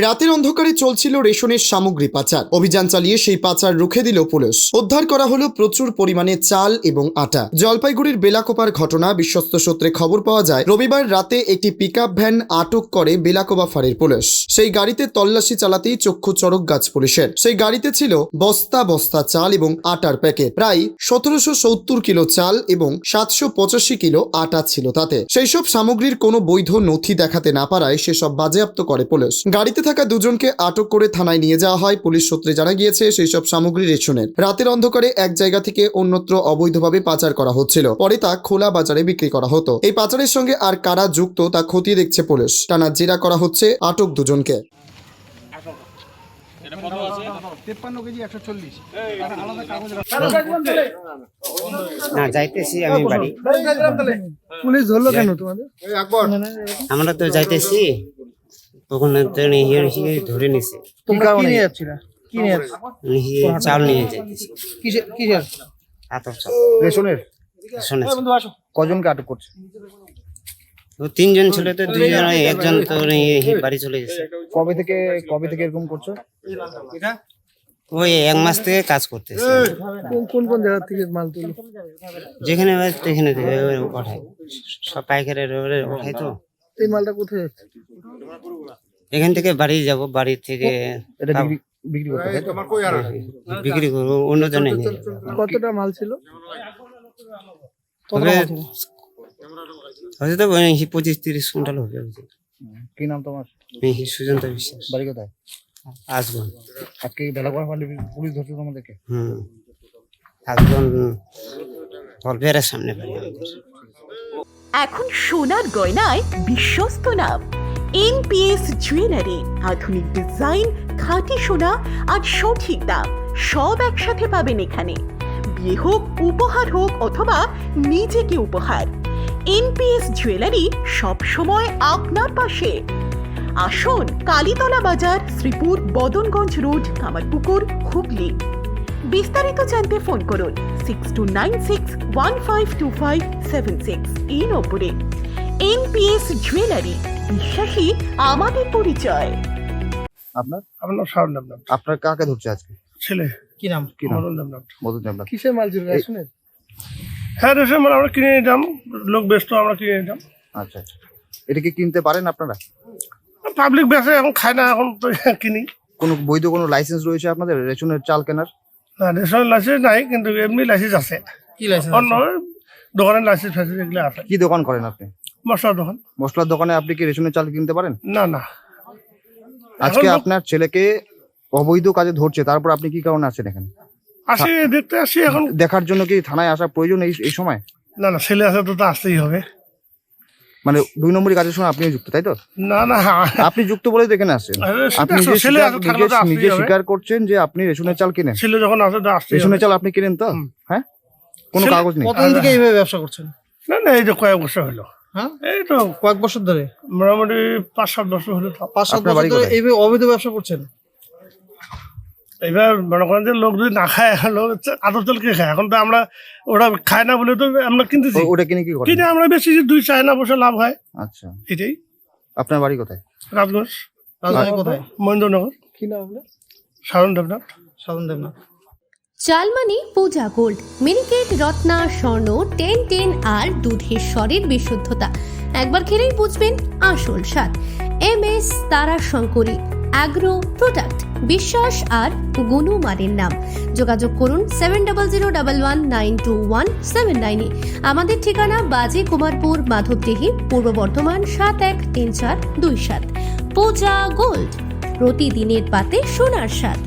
রাতের অন্ধকারে চলছিল রেশনের সামগ্রী পাচার। অভিযান চালিয়ে সেই পাচার রুখে দিল পুলিশ। উদ্ধার করা হলো প্রচুর পরিমাণে চাল এবং আটা। জলপাইগুড়ির বেলাকোপার ঘটনা। বিশ্বস্ত সূত্রে খবর পাওয়া যায়, রবিবার রাতে একটি পিকআপ ভ্যান আটক করে বেলাকোবা ফাঁড়ির পুলিশ। সেই গাড়িতে তল্লাশি চালাতেই চক্ষু চড়ক গাছ পুলিশের। সেই গাড়িতে ছিল বস্তা বস্তা চাল এবং আটার প্যাকেট। প্রায় 1770 কিলো চাল এবং 785 কিলো আটা ছিল তাতে। সেই সব সামগ্রীর কোনো বৈধ নথি দেখাতে না পারায় সেসব বাজেয়াপ্ত করে পুলিশ। গাড়িতে থাকা দুজনকে আটক করে থানায় নিয়ে যাওয়া হয়। পুলিশ সূত্রে জানা গিয়েছে, সেই সব সামগ্রী রেশনের। রাতের অন্ধকারে এক জায়গা থেকে অন্যত্র অবৈধভাবে পাচার করা হচ্ছিল। পরে তা খোলা বাজারে বিক্রি করা হতো। এই পাচারের সঙ্গে আর কারা যুক্ত তা খতিয়ে দেখছে পুলিশ। টানা জেরা করা হচ্ছে আটক দুজনকে। না যাইতেছি আমি বাড়ি। পুলিশ ধরলো কেন তোমাদের? আমরা তো যাইতেছি, তখন ধরে নিছে। তোমরা কি নিয়ে যাচ্ছিলা? কি নিয়ে চাল নিয়ে যাইতেছি। কিসের? আতপ চাল রেশনের। কজনকে আটক করছে? তো 3 জন ছিল, তো 2 জন, একজন তো বাড়ি চলে গেছে। কবে থেকে এরকম করছো? ওই 1 মাস থেকে কাজ করতেছে। কোন কোন জায়গা থেকে মাল তুলো? যেখানে সেখানে থেকে ওঠাই, সব পাইকারের ওঠাই। তো এই মালটা কোথায় যাচ্ছে? এখান থেকে বাড়ি যাব, বাড়ি থেকে এটা বিক্রি করতে হয়? বিক্রি করবো অন্য জনে। কতটা মাল ছিল? হয়তো 25-30 কুইন্টাল হবে। কি নাম তোমার? সুজন্ত বিশ্বাস। বাড়ি কোথায়? আসবন। আজকে বেলাকোয়া ফাঁড়ি পুলিশ ধরছে তোমাদেরকে? আসবন হলফেয়ারের সামনে বাড়ি আমাদের। এখন সোনার গয়নায় বিশ্বস্ত নাম এনপিএস জুয়েলারি। আধুনিক ডিজাইন, খাঁটি সোনা আর সঠিক দাম সব একসাথে পাবেন এখানে। বিয়ে হোক, উপহার হোক অথবা নিজেকে উপহার, এনপিএস জুয়েলারি সব সময় আপনার পাশে। আসুন, কালীতলা বাজার, শ্রীপুর, বদনগঞ্জ রোড, কামারপুকুর, হুগলি। বিস্তারিত জানতে ফোন করুন 6296152576 এই নম্বরে। এনপিএস জুয়েলারি, বিশ্বাসী আমাদের পরিচয়। আপনার শাওন দেবনাথ। আপনার কাকে ধরছে আজকে? ছেলে। কি নাম? মদন দেবনাথ। মদন দেবনাথ। কিসের মাল ছিল? রেশনের? হ্যাঁ, রেশন মাল আমরা কিনে নিতাম, লোক ব্যস্ত, আমরা কিনে নিতাম। আচ্ছা আচ্ছা, এটা কি কিনতে পারেন আপনারা? পাবলিক বেসে এখন খায় না, এখন তো কিনি। কোনো বৈধ কোনো লাইসেন্স রয়েছে আপনাদের রেশনের চাল কেনার? না, রেশনের লাইসেন্স নাই, কিন্তু এমনি লাইসেন্স আছে। কি লাইসেন্স? অন্য দোকানের লাইসেন্স ফাইসেন্স এগুলো আছে। কি দোকান করেন আপনি? মশলার দোকান। মশলার দোকানে আপনি কি রেশনের চাল কিনতে পারেন? না না। আজকে আপনার ছেলেকে অবৈধ কাজে ধরছে, তারপর আপনি কি কারণে আছেন এখানে? আসি, দেখতে আসি। এখন দেখার জন্য কি থানায় আসা প্রয়োজন এই সময়? না না, ছেলে আছে তো আসতেই হবে। মানে 2 নম্বরই কাজের সঙ্গে আপনিও যুক্ত, তাই তো? না না, আপনি যুক্ত বলেই তো এখানে আসছেন। আপনি নিজে স্বীকার করছেন যে আপনি রেশনের চাল কিনেন। ছেলে যখন আসে তো আসতেই হবে। রেশনের চাল আপনি কিনেন তো? হ্যাঁ, কোনো কাগজ নেই? কতদিন থেকে এইভাবে ব্যবসা করছেন? না না, এই তো কয়েক বছর হলো। হ্যাঁ, এই তো কয়েক বছর ধরে? মোটামুটি 5-7 বছর হলো। 5-7 বছর ধরে এইভাবে অবৈধ ব্যবসা করছেন? এবার মনে করেন যে লোক যদি না খায়, লোক আদর চাল কে খায়? এখন তো আমরা, ওরা খায় না বলে তো আমরা কিনতেছি। ওটা কিনে কি করেন? কিনে আমরা বেশি 2 চায় না বসে লাভ হয়। আচ্ছা, এটাই। আপনার বাড়ি কোথায়? রাজগঞ্জ। রাজধানী কোথায়? মহেন্দ্রনগর। কি নাম আপনার? শাওন দেবনাথ। শাওন দেবনাথ। চালমানি পূজা গোল্ড, মিনিকেট, রত্না, স্বর্ণ 10 আর দুধের স্বরের বিশুদ্ধতা। একবার খেলেই বুঝবেন আসল স্বাদ। MS তারা শঙ্করী অ্যাগ্রো প্রোডাক্ট, বিশ্বাস আর গুণমানের নাম। যোগাযোগ করুন 7001192179 আমাদের ঠিকানা বাজে কুমারপুর, মাধবদেহি, পূর্ব বর্ধমান 713427। পূজা গোল্ড, প্রতিদিনের পাতে সোনার স্বাদ।